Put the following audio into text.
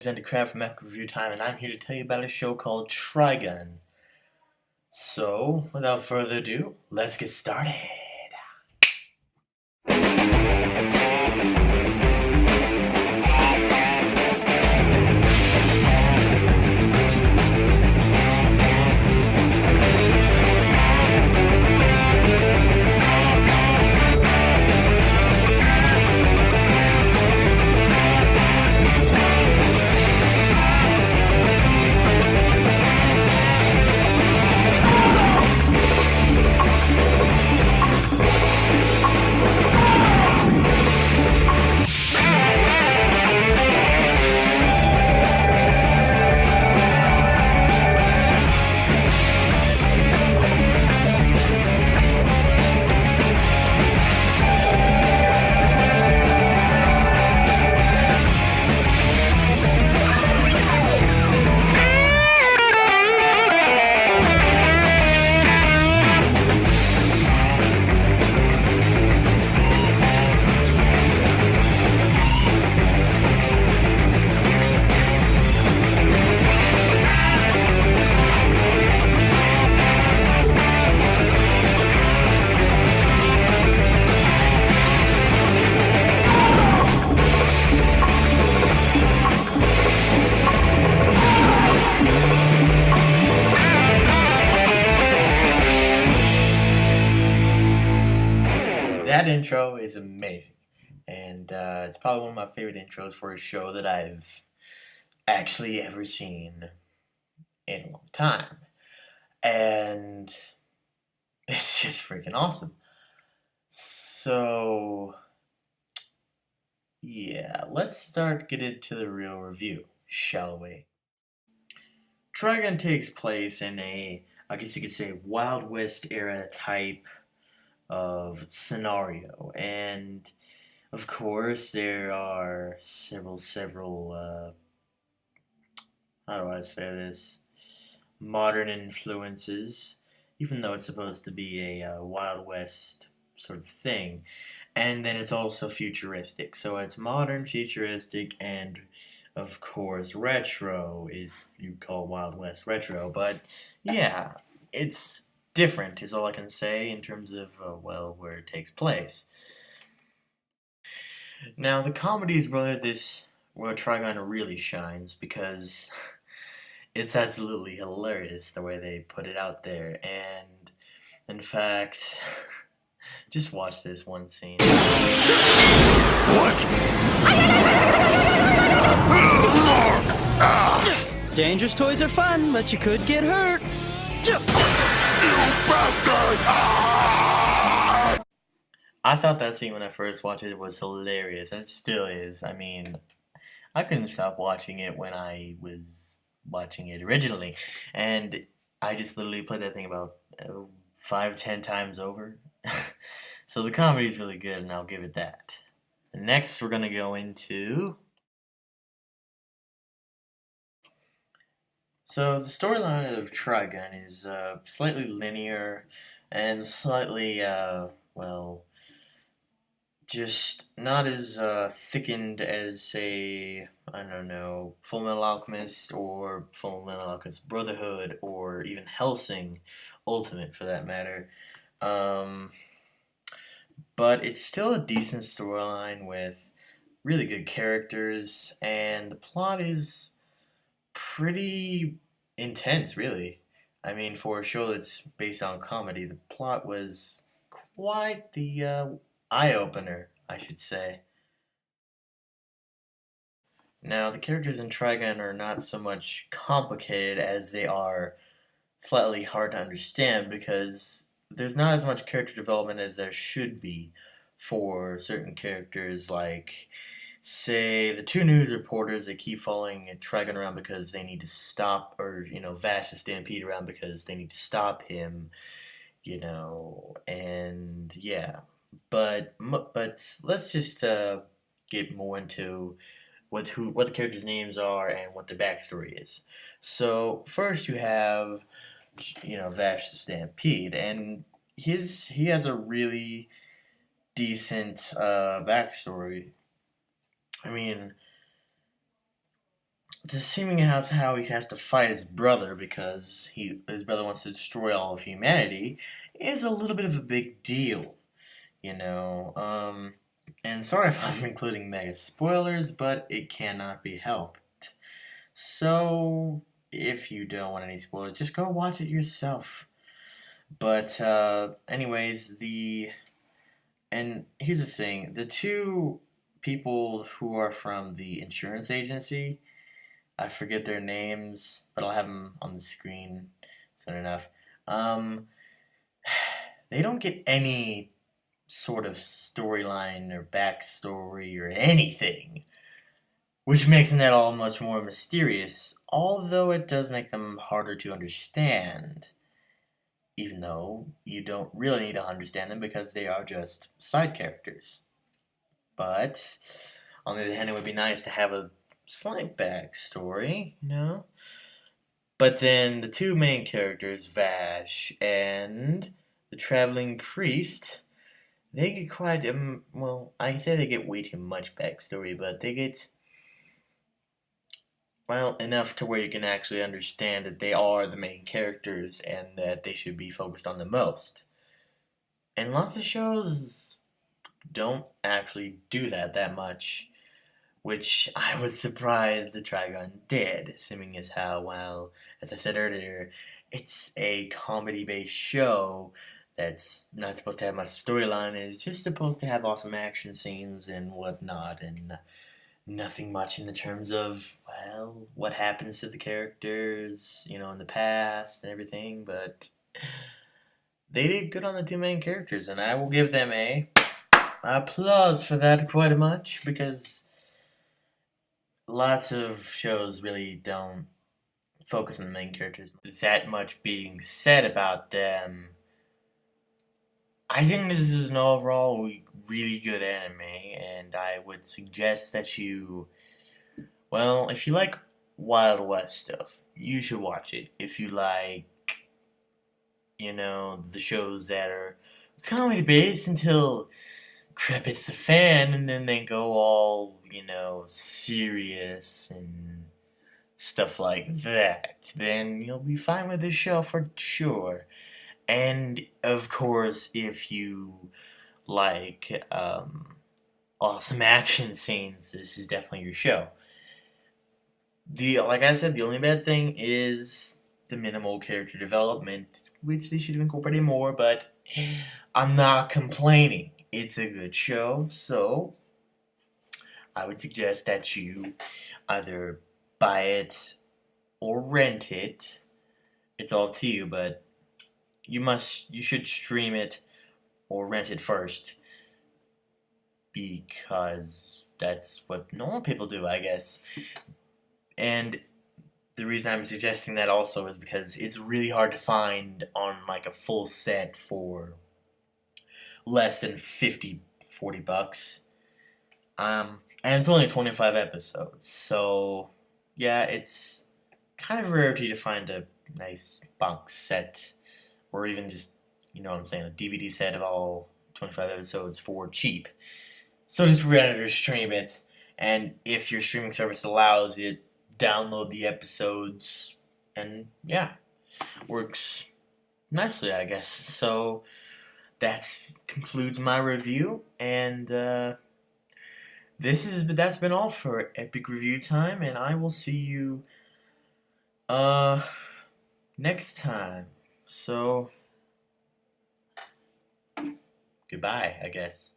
Extended Craft from Epic Review Time, and I'm here to tell you about a show called Trigun. So, without further ado, let's get started. That intro is amazing, and it's probably one of my favorite intros for a show that I've actually ever seen in a long time, and it's just freaking awesome. So, yeah, let's get into the real review, shall we? Trigun takes place in I guess you could say, Wild West era type of scenario, and of course there are several how do I say this, modern influences, even though it's supposed to be a Wild West sort of thing. And then it's also futuristic, so it's modern, futuristic, and of course retro, if you call Wild West retro. But yeah, it's different is all I can say in terms of where it takes place. Now the comedy is where Trigun really shines, because it's absolutely hilarious the way they put it out there. And in fact, just watch this one scene. What? Dangerous toys are fun, but you could get hurt. You bastard! I thought that scene when I first watched it was hilarious, and it still is. I mean, I couldn't stop watching it when I was watching it originally, and I just literally played that thing about 5-10 times over. So the comedy is really good, and I'll give it that. Next, we're gonna go into. So the storyline of Trigun is slightly linear and slightly just not as thickened as, say, I don't know, Full Metal Alchemist or Full Metal Alchemist Brotherhood, or even Hellsing Ultimate for that matter. But it's still a decent storyline with really good characters, and the plot is pretty intense, really. I mean, for a show that's based on comedy, the plot was quite the eye-opener, I should say. Now, the characters in Trigun are not so much complicated as they are slightly hard to understand, because there's not as much character development as there should be for certain characters, like, say, the two news reporters that keep following Trigun around because they need to stop, or, Vash the Stampede around because they need to stop him, and yeah. But let's just get more into what the characters' names are and what their backstory is. So first you have Vash the Stampede, and he has a really decent backstory. I mean, seeming as how he has to fight his brother because his brother wants to destroy all of humanity is a little bit of a big deal, you know. And sorry if I'm including mega spoilers, but it cannot be helped. So if you don't want any spoilers, just go watch it yourself. But anyways, and here's the thing: the two people who are from the insurance agency, I forget their names, but I'll have them on the screen soon enough. Um, they don't get any sort of storyline or backstory or anything, which makes that all much more mysterious, although it does make them harder to understand, even though you don't really need to understand them because they are just side characters. But, on the other hand, it would be nice to have a slight backstory, you know? But then the two main characters, Vash and the traveling priest, they get quite, well, I say they get way too much backstory, but they get, well, enough to where you can actually understand that they are the main characters and that they should be focused on the most. And lots of shows don't actually do that much, which I was surprised the Trigun did, assuming as how, well, as I said earlier, it's a comedy-based show that's not supposed to have much storyline. It's just supposed to have awesome action scenes and whatnot, and nothing much in the terms of, well, what happens to the characters, you know, in the past and everything, but they did good on the two main characters, and I will give them a applause for that quite much, because lots of shows really don't focus on the main characters. That much being said about them, I think this is an overall really good anime, and I would suggest that you, well, if you like Wild West stuff, you should watch it. If you like, you know, the shows that are comedy based until crap hits the fan, and then they go all, you know, serious and stuff like that, then you'll be fine with this show for sure. And of course, if you like awesome action scenes, this is definitely your show. Like I said, the only bad thing is the minimal character development, which they should have incorporated more, but I'm not complaining. It's a good show, so I would suggest that you either buy it or rent it. It's all up to you, but you should stream it or rent it first, because that's what normal people do, I guess. And the reason I'm suggesting that also is because it's really hard to find on like a full set for less than 40 bucks. And it's only 25 episodes, so yeah, it's kind of a rarity to find a nice box set, or even just, you know what I'm saying, a DVD set of all 25 episodes for cheap. So just rent it or stream it, and if your streaming service allows it, download the episodes, and yeah, works nicely, I guess. So that concludes my review, and that's been all for Epic Review Time, and I will see you next time. So goodbye, I guess.